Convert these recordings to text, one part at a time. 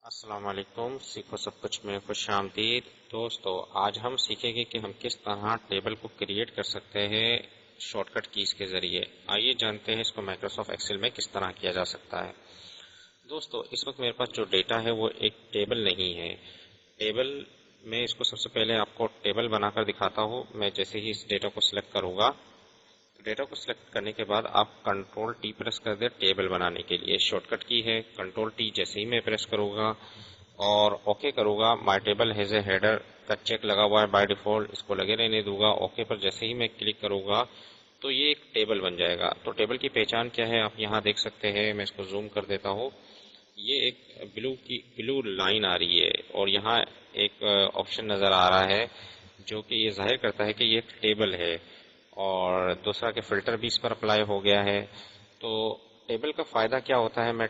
السلام علیکم، سیکھو سب کچھ میں خوش آمدید دوستو۔ آج ہم سیکھیں گے کہ ہم کس طرح ٹیبل کو کریٹ کر سکتے ہیں شارٹ کٹ کیز کے ذریعے۔ آئیے جانتے ہیں اس کو مائکروسافٹ ایکسل میں کس طرح کیا جا سکتا ہے۔ دوستو اس وقت میرے پاس جو ڈیٹا ہے وہ ایک ٹیبل نہیں ہے۔ ٹیبل میں اس کو سب سے پہلے آپ کو ٹیبل بنا کر دکھاتا ہوں۔ میں جیسے ہی اس ڈیٹا کو سلیکٹ کروں گا، ڈیٹا کو سلیکٹ کرنے کے بعد آپ کنٹرول ٹی پریس کر دیں ٹیبل بنانے کے لیے۔ شارٹ کٹ کی ہے کنٹرول ٹی، جیسے ہی میں پریس کروں گا اور اوکے کروں گا، مائی ٹیبل ہیز اے ہیڈر کا چیک لگا ہوا ہے بائی ڈیفالٹ، اس کو لگے رہنے دوں گا۔ اوکے پر جیسے ہی میں کلک کروں گا تو یہ ایک ٹیبل بن جائے گا۔ تو ٹیبل کی پہچان کیا ہے آپ یہاں دیکھ سکتے ہیں۔ میں اس کو زوم کر دیتا ہوں۔ یہ ایک بلو لائن آ رہی ہے اور یہاں ایک آپشن نظر آ رہا ہے جو کہ یہ ظاہر کرتا ہے کہ یہ ایک ٹیبل ہے، اور دوسرا کہ فلٹر بھی اس پر اپلائی ہو گیا ہے۔ تو ٹیبل کا فائدہ کیا ہوتا ہے میں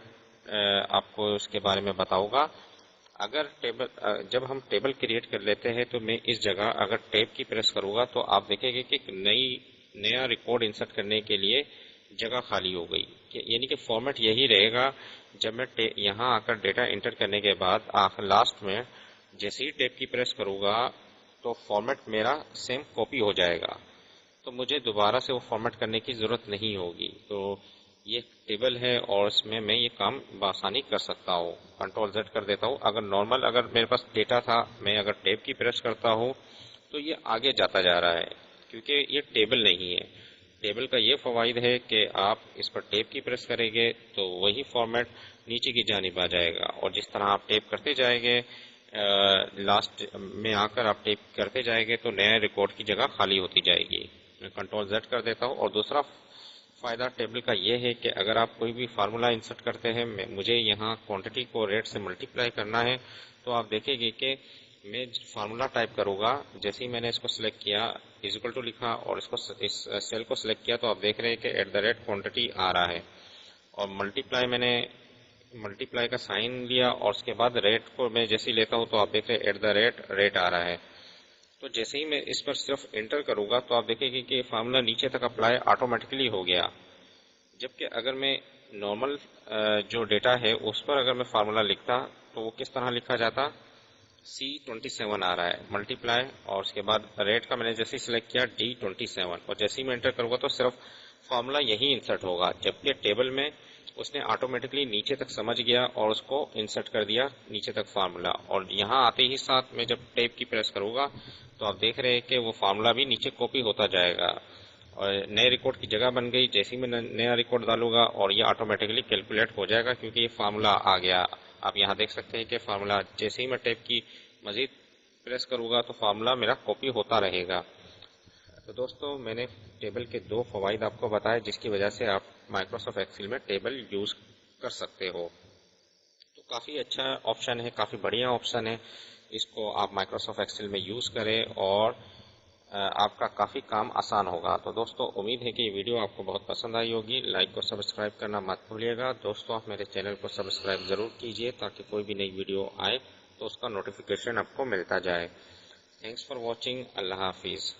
آپ کو اس کے بارے میں بتاؤں گا۔ اگر جب ہم ٹیبل کریٹ کر لیتے ہیں تو میں اس جگہ اگر ٹیب کی پریس کروں گا تو آپ دیکھیں گے کہ ایک نیا ریکارڈ انسرٹ کرنے کے لیے جگہ خالی ہو گئی، یعنی کہ فارمیٹ یہی رہے گا۔ جب میں یہاں آ کر ڈیٹا انٹر کرنے کے بعد لاسٹ میں جیسے ہی ٹیب کی پریس کروں گا تو فارمیٹ میرا سیم کاپی ہو جائے گا، تو مجھے دوبارہ سے وہ فارمیٹ کرنے کی ضرورت نہیں ہوگی۔ تو یہ ٹیبل ہے اور اس میں یہ کام بآسانی کر سکتا ہوں۔ کنٹرول زیڈ کر دیتا ہوں۔ اگر میرے پاس ڈیٹا تھا، میں اگر ٹیب کی پریس کرتا ہوں تو یہ آگے جاتا جا رہا ہے کیونکہ یہ ٹیبل نہیں ہے۔ ٹیبل کا یہ فوائد ہے کہ آپ اس پر ٹیب کی پریس کریں گے تو وہی فارمیٹ نیچے کی جانب آ جائے گا، اور جس طرح آپ ٹیب کرتے جائیں گے لاسٹ میں آ کر آپ ٹیپ کرتے جائیں گے تو نئے ریکارڈ کی جگہ خالی ہوتی جائے گی۔ میں کنٹرول زیڈ کر دیتا ہوں۔ اور دوسرا فائدہ ٹیبل کا یہ ہے کہ اگر آپ کوئی بھی فارمولا انسرٹ کرتے ہیں، مجھے یہاں کوانٹٹی کو ریٹ سے ملٹیپلائی کرنا ہے، تو آپ دیکھیں گے کہ میں فارمولا ٹائپ کروں گا، جیسے ہی میں نے اس کو سلیکٹ کیا از اکول ٹو لکھا اور اس سیل کو سلیکٹ کیا تو آپ دیکھ رہے ہیں کہ ایٹ دا ریٹ کوانٹٹی آ رہا ہے، اور ملٹیپلائی کا سائن لیا اور اس کے بعد ریٹ کو میں جیسے ہی لیتا ہوں تو آپ دیکھ رہے ہیں ایٹ دا ریٹ آ رہا ہے۔ تو جیسے ہی میں اس پر صرف انٹر کروں گا تو آپ دیکھیں گے کہ فارمولا نیچے تک اپلائی آٹومیٹکلی ہو گیا۔ جبکہ اگر میں نارمل جو ڈیٹا ہے اس پر اگر میں فارمولا لکھتا تو وہ کس طرح لکھا جاتا، C27 آ رہا ہے ملٹیپلائی، اور اس کے بعد ریٹ کا میں نے جیسے ہی سلیکٹ کیا D27، اور جیسے ہی میں انٹر کروں گا تو صرف فارمولا یہی انسرٹ ہوگا، جبکہ ٹیبل میں اس نے آٹومیٹکلی نیچے تک سمجھ گیا اور اس کو انسرٹ کر دیا نیچے تک فارمولا، اور یہاں آتے ہی ساتھ میں جب ٹیب کی پریس کروں گا تو آپ دیکھ رہے ہیں کہ وہ فارمولا بھی نیچے کاپی ہوتا جائے گا، اور نئے ریکارڈ کی جگہ بن گئی۔ جیسے ہی میں نیا ریکارڈ ڈالوں گا اور یہ آٹومیٹکلی کیلکولیٹ ہو جائے گا کیونکہ یہ فارمولا آ گیا۔ آپ یہاں دیکھ سکتے ہیں کہ فارمولا جیسے ہی میں ٹیب کی مزید پریس کروں گا تو فارمولا میرا کاپی ہوتا رہے گا۔ تو دوستو میں نے ٹیبل کے دو فوائد آپ کو بتائے جس کی وجہ سے آپ مائکروسافٹ ایکسل میں ٹیبل یوز کر سکتے ہو۔ تو کافی اچھا آپشن ہے، کافی بڑھیا آپشن ہے، اس کو آپ مائکروسافٹ ایکسل میں یوز کریں اور آپ کا کافی کام آسان ہوگا۔ تو دوستو امید ہے کہ یہ ویڈیو آپ کو بہت پسند آئی ہوگی۔ لائک اور سبسکرائب کرنا مت بھولیے گا۔ دوستو آپ میرے چینل کو سبسکرائب ضرور کیجئے تاکہ کوئی بھی نئی ویڈیو آئے تو اس کا نوٹیفیکیشن آپ کو ملتا جائے۔ Thanks for watching. اللہ حافظ۔